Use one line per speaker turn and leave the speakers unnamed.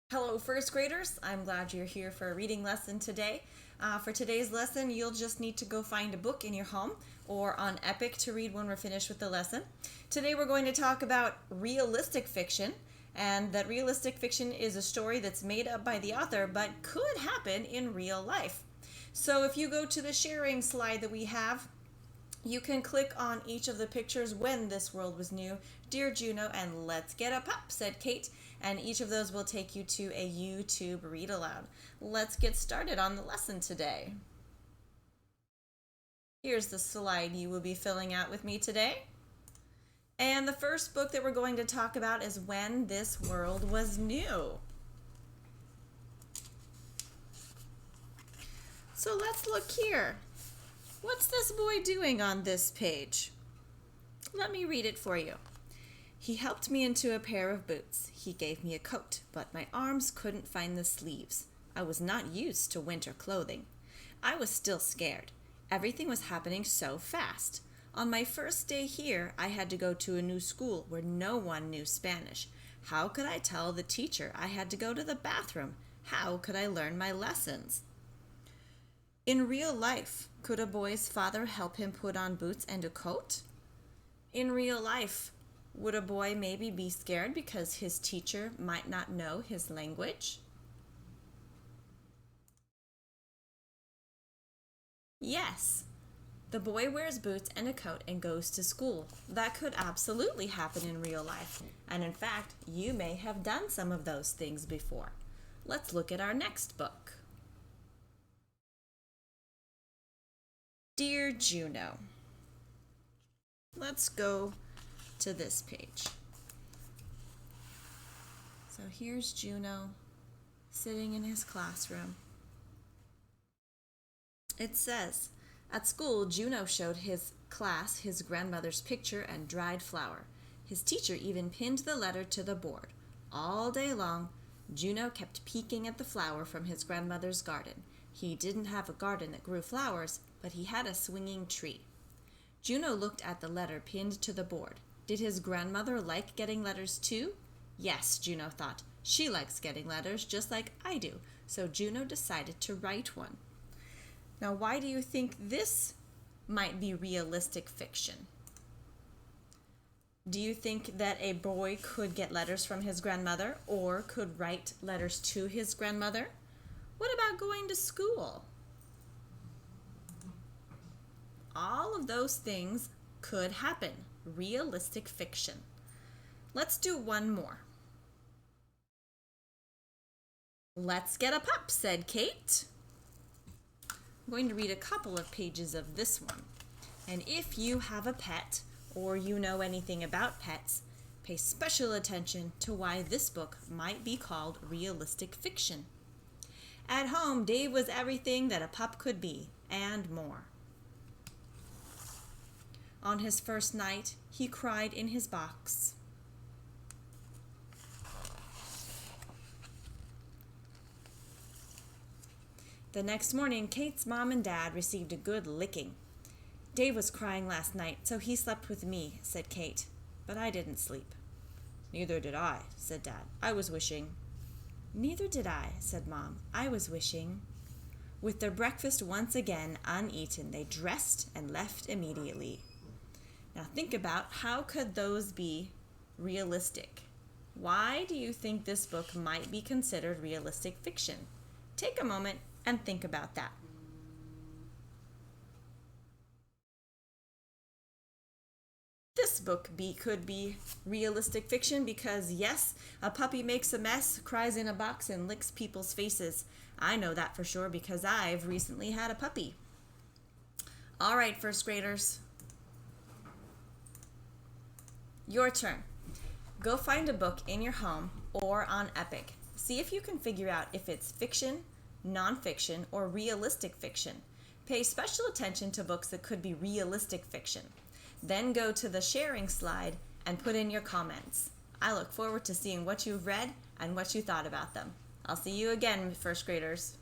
Hello, first graders. I'm glad you're here for a reading lesson today. For today's lesson, you'll just need to go find a book in your home or on Epic to read when we're finished with the lesson. Today we're going to talk about realistic fiction, and that realistic fiction is a story that's made up by the author but could happen in real life. So if you go to the sharing slide that we have, you can click on each of the pictures when this world was new, Dear Juno, and Let's Get a Pup, said Kate, and each of those will take you to a YouTube read aloud. Let's get started on the lesson today. Here's the slide you will be filling out with me today. And the first book that we're going to talk about is When This World Was New. So let's look here. What's this boy doing on this page? Let me read it for you. He helped me into a pair of boots. He gave me a coat, but my arms couldn't find the sleeves. I was not used to winter clothing. I was still scared. Everything was happening so fast. On my first day here, I had to go to a new school where no one knew Spanish. How could I tell the teacher I had to go to the bathroom? How could I learn my lessons? In real life, could a boy's father help him put on boots and a coat? In real life, would a boy maybe be scared because his teacher might not know his language? Yes. The boy wears boots and a coat and goes to school. That could absolutely happen in real life. And in fact, you may have done some of those things before. Let's look at our next book. Dear Juno. Let's go to this page. So here's Juno sitting in his classroom. It says, at school, Juno showed his class his grandmother's picture and dried flour. His teacher even pinned the letter to the board. All day long, Juno kept peeking at the flower from his grandmother's garden. He didn't have a garden that grew flowers, but he had a swinging tree. Juno looked at the letter pinned to the board. Did his grandmother like getting letters too? Yes, Juno thought. She likes getting letters just like I do, so Juno decided to write one. Now, why do you think this might be realistic fiction? Do you think that a boy could get letters from his grandmother or could write letters to his grandmother? What about going to school? All of those things could happen. Realistic fiction. Let's do one more. Let's get a pup, said Kate. I'm going to read a couple of pages of this one. And if you have a pet or you know anything about pets, pay special attention to why this book might be called realistic fiction. At home, Dave was everything that a pup could be, and more. On his first night, he cried in his box. The next morning, Kate's mom and dad received a good licking. Dave was crying last night, so he slept with me, said Kate. But I didn't sleep. Neither did I, said Dad. I was wishing. Neither did I, said Mom. I was wishing. With their breakfast once again uneaten, they dressed and left immediately. Now think about how could those be realistic? Why do you think this book might be considered realistic fiction? Take a moment and think about that. This book could be realistic fiction because, yes, a puppy makes a mess, cries in a box, and licks people's faces. I know that for sure because I've recently had a puppy. All right, first graders. Your turn. Go find a book in your home or on Epic. See if you can figure out if it's fiction, nonfiction, or realistic fiction. Pay special attention to books that could be realistic fiction. Then go to the sharing slide and put in your comments. I look forward to seeing what you've read and what you thought about them. I'll see you again, first graders.